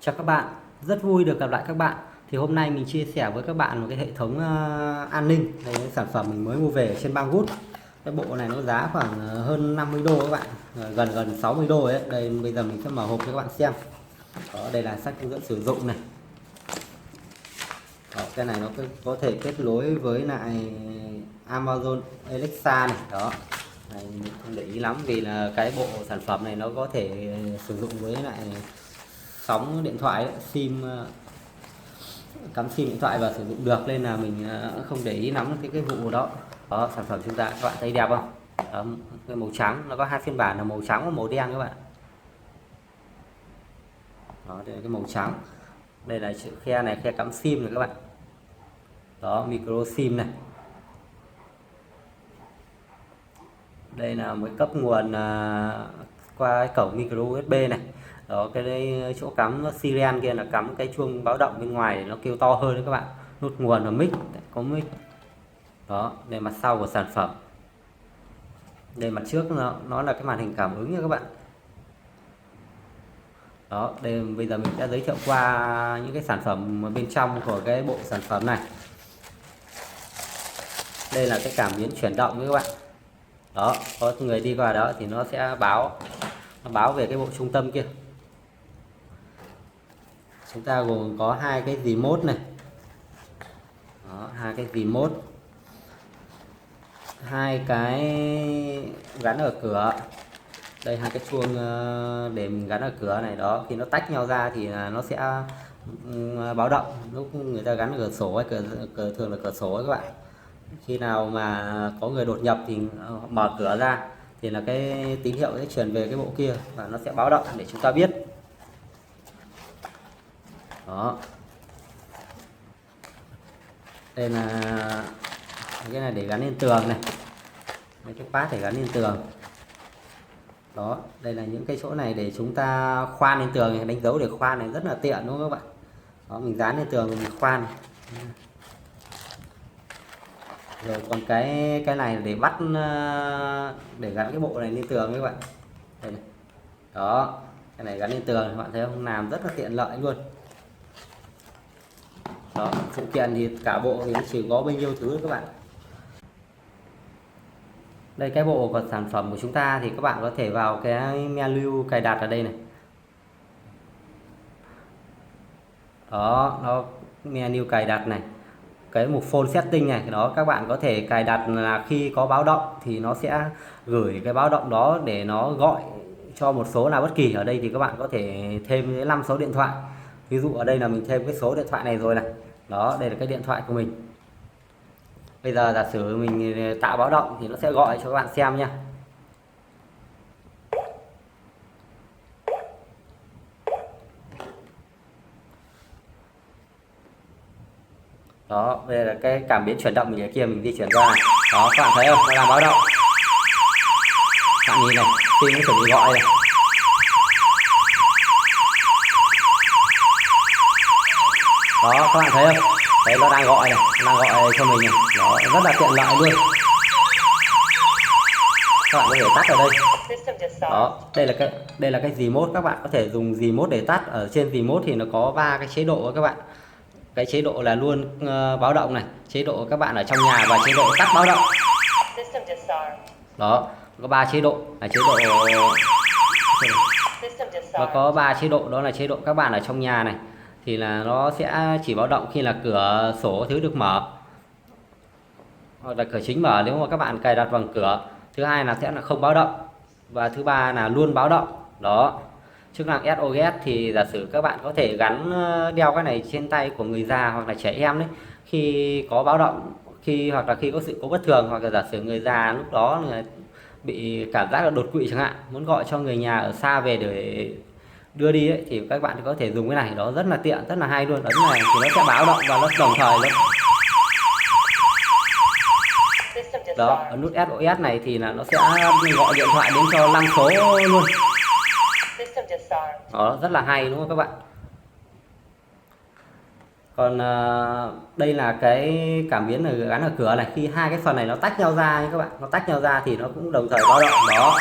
Chào các bạn, rất vui được gặp lại các bạn. Thì hôm nay mình chia sẻ với các bạn một cái hệ thống an ninh. Đây là cái sản phẩm mình mới mua về trên Banggood. Cái bộ này nó giá khoảng hơn 50 đô các bạn, gần gần 60 đô ấy. Đây bây giờ mình sẽ mở hộp cho các bạn xem. Đó, đây là sách hướng dẫn sử dụng này. Đó, cái này nó có thể kết nối với lại Amazon Alexa này. Đó. Này, mình không để ý lắm vì là cái bộ sản phẩm này nó có thể sử dụng với lại sóng điện thoại ấy, sim cắm sim điện thoại và sử dụng được, nên là mình không để ý lắm cái vụ đó. Đó, sản phẩm chúng ta các bạn thấy đẹp không? Đó, cái màu trắng, nó có hai phiên bản là màu trắng và màu đen các bạn. Đó, đây là cái màu trắng. Đây là chữ khe này, khe cắm sim này các bạn. Đó, micro sim này. Đây là một cấp nguồn qua cái cổng micro USB này. Đó, cái đây chỗ cắm siren kia là cắm cái chuông báo động bên ngoài để nó kêu to hơn đấy các bạn. Nút nguồn là mic, có mic. Đó, đây mặt sau của sản phẩm. Đây mặt trước nó là cái màn hình cảm ứng nha các bạn. Đó, đây bây giờ mình đã giới thiệu qua những cái sản phẩm bên trong của cái bộ sản phẩm này. Đây là cái cảm biến chuyển động với các bạn. Đó, có người đi qua đó thì nó sẽ báo về cái bộ trung tâm kia. Chúng ta gồm có hai cái remote này. Đó, hai cái remote, hai cái gắn ở cửa. Đây hai cái chuông để mình gắn ở cửa này. Đó, khi nó tách nhau ra thì là nó sẽ báo động lúc người ta gắn ở cửa sổ hay thường là cửa sổ ấy các bạn. Khi nào mà có người đột nhập thì mở cửa ra thì là cái tín hiệu sẽ truyền về cái bộ kia và nó sẽ báo động để chúng ta biết. Đó, đây là cái này để gắn lên tường này, mấy cái pad để gắn lên tường. Đó, đây là những cái chỗ này để chúng ta khoan lên tường này, đánh dấu để khoan này rất là tiện đúng không các bạn. Đó, mình dán lên tường mình khoan. Rồi còn cái này để bắt để gắn cái bộ này lên tường các bạn. Đây này. Đó, cái này gắn lên tường các bạn thấy không, làm rất là tiện lợi luôn. Đó, phụ kiện thì cả bộ thì chỉ có bao nhiêu thứ các bạn. Đây cái bộ của sản phẩm của chúng ta thì các bạn có thể vào cái menu cài đặt ở đây này. Đó, nó menu cài đặt này, cái mục phone setting này. Đó, các bạn có thể cài đặt là khi có báo động thì nó sẽ gửi cái báo động đó để nó gọi cho một số nào bất kỳ. Ở đây thì các bạn có thể thêm đến 5 số điện thoại. Ví dụ ở đây là mình thêm cái số điện thoại này rồi này. Đó, đây là cái điện thoại của mình. Bây giờ giả sử mình tạo báo động thì nó sẽ gọi cho các bạn xem nha. Đó, đây là cái cảm biến chuyển động mình ở kia, mình di chuyển qua này. Đó, các bạn thấy không, nó làm báo động. Bạn nhìn này, khi nó chuẩn bị gọi này. Đó, các bạn thấy không, đấy nó đang gọi này, nó đang gọi cho mình này. Đó, rất là tiện lợi luôn. Các bạn có thể tắt ở đây. Đó, đây là cái remote, các bạn có thể dùng remote để tắt. Ở trên remote thì nó có 3 cái chế độ các bạn. Cái chế độ là luôn báo động này, chế độ các bạn ở trong nhà và chế độ tắt báo động. Đó, có 3 chế độ là chế độ nó có 3 chế độ, đó là chế độ các bạn ở trong nhà này thì là nó sẽ chỉ báo động khi là cửa sổ thứ được mở hoặc là cửa chính mở nếu mà các bạn cài đặt bằng cửa. Thứ hai là sẽ là không báo động và thứ ba là luôn báo động. Đó, chức năng SOS thì giả sử các bạn có thể gắn đeo cái này trên tay của người già hoặc là trẻ em đấy, khi có báo động, hoặc là khi có sự cố bất thường, hoặc là giả sử người già lúc đó bị cảm giác là đột quỵ chẳng hạn, muốn gọi cho người nhà ở xa về để đưa đi ấy, thì các bạn có thể dùng cái này. Đó, rất là tiện, rất là hay luôn. Ấn này thì nó sẽ báo động và nó đồng thời đó, ở nút SOS này thì là nó sẽ gọi điện thoại đến cho 5 số luôn. Đó, rất là hay đúng không các bạn. Còn đây là cái cảm biến này gắn ở cửa này, khi hai cái phần này nó tách nhau ra như các bạn, nó tách nhau ra thì nó cũng đồng thời báo động. Đó,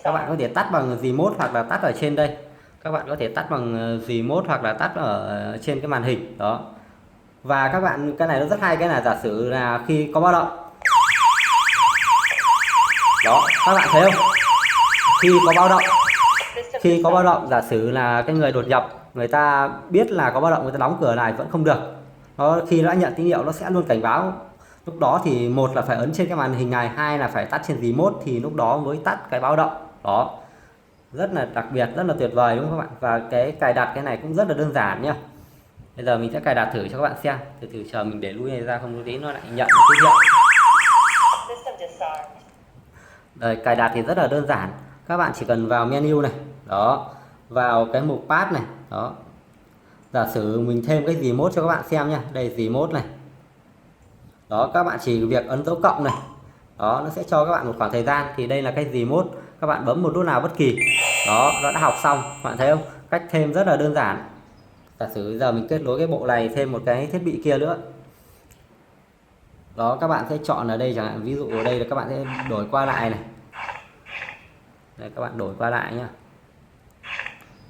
các bạn có thể tắt bằng remote hoặc là tắt ở trên đây. Các bạn có thể tắt bằng remote hoặc là tắt ở trên cái màn hình đó. Và các bạn, cái này nó rất hay, cái là giả sử là khi có báo động đó, các bạn thấy không, khi có báo động, giả sử là cái người đột nhập, người ta biết là có báo động, người ta đóng cửa này vẫn không được. Nó khi nó đã nhận tín hiệu nó sẽ luôn cảnh báo. Lúc đó thì một là phải ấn trên cái màn hình này, hai là phải tắt trên remote thì lúc đó mới tắt cái báo động đó. Rất là đặc biệt, rất là tuyệt vời đúng không các bạn. Và cái cài đặt cái này cũng rất là đơn giản nhá. Bây giờ mình sẽ cài đặt thử cho các bạn xem. Từ chờ mình để lui này ra, không tí nó lại nhận tín hiệu. Đây, cài đặt thì rất là đơn giản. Các bạn chỉ cần vào menu này đó, vào cái mục path này đó. Giả sử mình thêm cái remote cho các bạn xem nhá. Đây remote này đó, các bạn chỉ việc ấn dấu cộng này đó, nó sẽ cho các bạn một khoảng thời gian. Thì đây là cái remote, các bạn bấm một nút nào bất kỳ đó, nó đã học xong. Các bạn thấy không, cách thêm rất là đơn giản. Giả sử giờ mình kết nối cái bộ này thêm một cái thiết bị kia nữa đó, các bạn sẽ chọn ở đây chẳng hạn, ví dụ ở đây là các bạn sẽ đổi qua lại này. Đây, các bạn đổi qua lại nhá,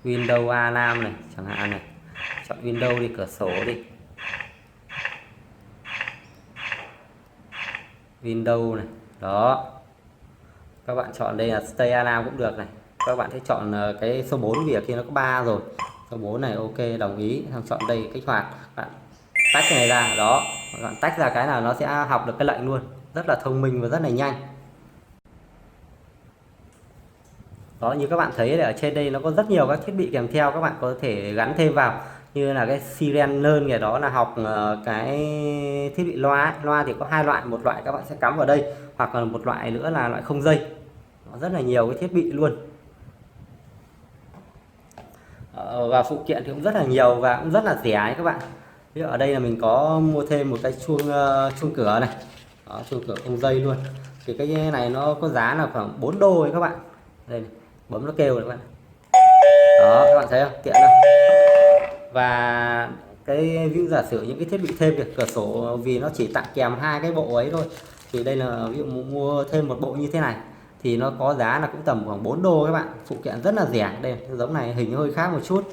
Windows A5 này chẳng hạn này, chọn Windows đi, cửa sổ đi, Windows này đó. Các bạn chọn đây là Stay A5 cũng được này. Các bạn sẽ chọn cái số 4 vì ở kia nó có 3 rồi. Số 4 này ok, đồng ý. Xong chọn đây kích hoạt, bạn tách cái này ra đó, bạn tách ra cái nào nó sẽ học được cái lệnh luôn. Rất là thông minh và rất là nhanh. Đó, như các bạn thấy ở trên đây nó có rất nhiều các thiết bị kèm theo, các bạn có thể gắn thêm vào, như là cái Siren Learn này đó, là học cái thiết bị loa. Loa thì có hai loại, một loại các bạn sẽ cắm vào đây, hoặc là một loại nữa là loại không dây. Rất là nhiều cái thiết bị luôn. Và phụ kiện thì cũng rất là nhiều và cũng rất là rẻ ấy các bạn. Ví dụ ở đây là mình có mua thêm một cái chuông cửa này đó, chuông cửa không dây luôn. Thì cái này nó có giá là khoảng 4 đô ấy các bạn. Đây này, bấm nó kêu này các bạn. Đó, các bạn thấy không, tiện không? Và cái ví dụ giả sử những cái thiết bị thêm việc cửa sổ, vì nó chỉ tặng kèm hai cái bộ ấy thôi, thì đây là ví dụ mua thêm một bộ như thế này thì nó có giá là cũng tầm khoảng 4 đô các bạn. Phụ kiện rất là rẻ. Đây giống này, hình hơi khác một chút.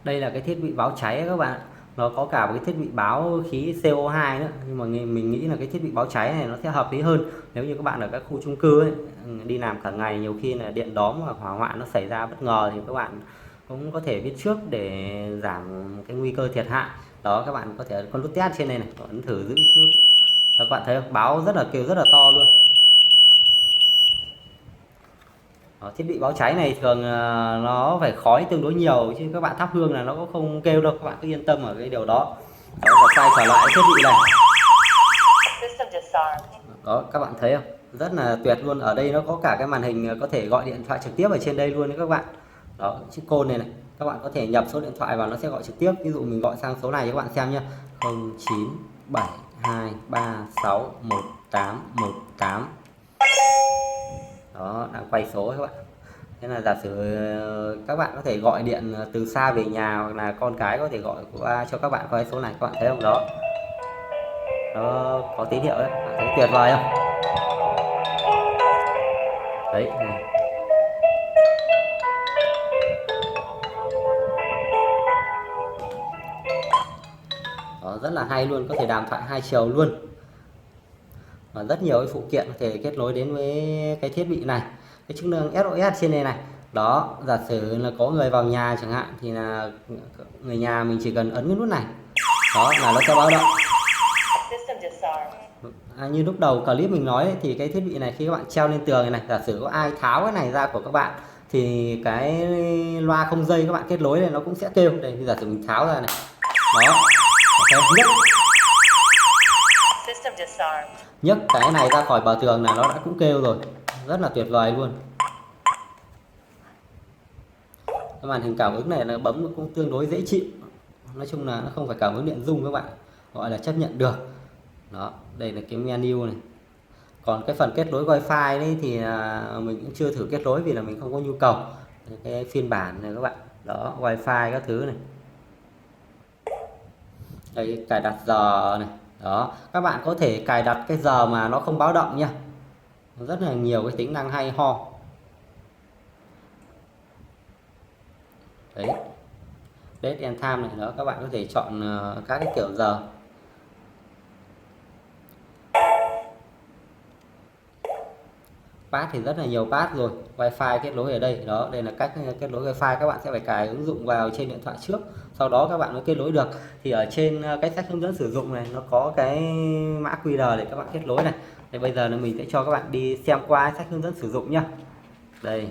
Đây là cái thiết bị báo cháy các bạn, nó có cả một cái thiết bị báo khí CO2 nữa, nhưng mà mình nghĩ là cái thiết bị báo cháy này nó sẽ hợp lý hơn nếu như các bạn ở các khu chung cư ấy, đi làm cả ngày, nhiều khi là điện đóm hoặc hỏa hoạn nó xảy ra bất ngờ thì các bạn cũng có thể biết trước để giảm cái nguy cơ thiệt hại đó. Các bạn có thể con nút test trên này này, ấn thử giữ chút. Các bạn thấy không? Báo rất là kêu rất là to luôn. Đó, thiết bị báo cháy này thường nó phải khói tương đối nhiều, chứ các bạn thắp hương là nó cũng không kêu đâu, các bạn cứ yên tâm ở cái điều đó. Đó, và quay trở lại thiết bị này đó, các bạn thấy không, rất là tuyệt luôn. Ở đây nó có cả cái màn hình có thể gọi điện thoại trực tiếp ở trên đây luôn đấy các bạn. Đó, chiếc côn này này, các bạn có thể nhập số điện thoại vào, nó sẽ gọi trực tiếp. Ví dụ mình gọi sang số này cho các bạn xem nhé, 0972361818. Đó, đang quay số các bạn. Thế là giả sử các bạn có thể gọi điện từ xa về nhà, hoặc là con cái có thể gọi qua cho các bạn qua số này, các bạn thấy không đó, nó có tín hiệu đấy, bạn thấy tuyệt vời không đấy này. Đó, rất là hay luôn, có thể đàm thoại hai chiều luôn. Và rất nhiều cái phụ kiện có thể kết nối đến với cái thiết bị này. Cái chức năng SOS trên này này đó, giả sử là có người vào nhà chẳng hạn, thì là người nhà mình chỉ cần ấn cái nút này đó là nó sẽ báo động. Như lúc đầu clip mình nói ấy, thì cái thiết bị này khi các bạn treo lên tường này, giả sử có ai tháo cái này ra của các bạn thì cái loa không dây các bạn kết nối này nó cũng sẽ kêu. Đây, giả sử mình tháo ra này đó, nhấc cái này ra khỏi bờ tường là nó đã cũng kêu rồi, rất là tuyệt vời luôn. Cái màn hình cảm ứng này nó bấm cũng tương đối dễ chịu, nói chung là nó không phải cảm ứng điện rung các bạn, gọi là chấp nhận được. Đó, đây là cái menu này. Còn cái phần kết nối wifi đấy thì mình cũng chưa thử kết nối vì là mình không có nhu cầu. Cái phiên bản này các bạn, đó, wifi các thứ này. Đây, cài đặt giờ này. Đó, các bạn có thể cài đặt cái giờ mà nó không báo động nha. Rất là nhiều cái tính năng hay ho. Đấy, date and time này đó, các bạn có thể chọn các cái kiểu giờ. Path thì rất là nhiều path rồi. Wi-Fi kết nối ở đây đó, đây là cách kết nối Wi-Fi. Các bạn sẽ phải cài ứng dụng vào trên điện thoại trước, sau đó các bạn mới kết nối được. Thì ở trên cái sách hướng dẫn sử dụng này nó có cái mã QR để các bạn kết nối này. Thì bây giờ là mình sẽ cho các bạn đi xem qua sách hướng dẫn sử dụng nhá. Đây,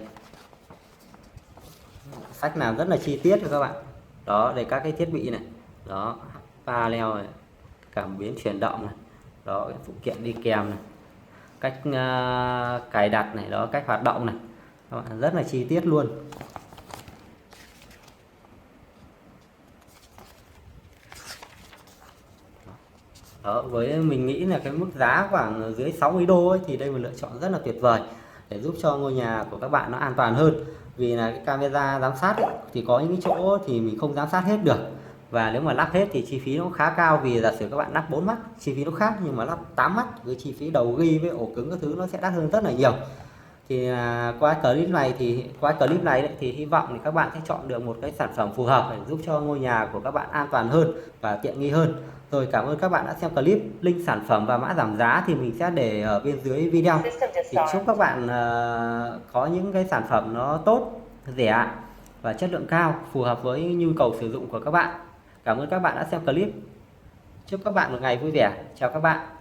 sách làm rất là chi tiết cho các bạn. Đó, đây các cái thiết bị này, đó, panel này, cảm biến chuyển động này, đó, cái phụ kiện đi kèm này, cách cài đặt này, đó, cách hoạt động này, các bạn rất là chi tiết luôn. Đó, với mình nghĩ là cái mức giá khoảng dưới 60 đô ấy, thì đây là một lựa chọn rất là tuyệt vời để giúp cho ngôi nhà của các bạn nó an toàn hơn. Vì là cái camera giám sát ấy, thì có những cái chỗ thì mình không giám sát hết được, và nếu mà lắp hết thì chi phí nó khá cao. Vì giả sử các bạn lắp 4 mắt chi phí nó khác, nhưng mà lắp 8 mắt với chi phí đầu ghi với ổ cứng các thứ nó sẽ đắt hơn rất là nhiều. Thì qua clip này đấy, thì hy vọng thì các bạn sẽ chọn được một cái sản phẩm phù hợp để giúp cho ngôi nhà của các bạn an toàn hơn và tiện nghi hơn. Rồi, cảm ơn các bạn đã xem clip. Link sản phẩm và mã giảm giá thì mình sẽ để ở bên dưới video. Thì chúc các bạn có những cái sản phẩm nó tốt, rẻ và chất lượng cao, phù hợp với nhu cầu sử dụng của các bạn. Cảm ơn các bạn đã xem clip. Chúc các bạn một ngày vui vẻ. Chào các bạn.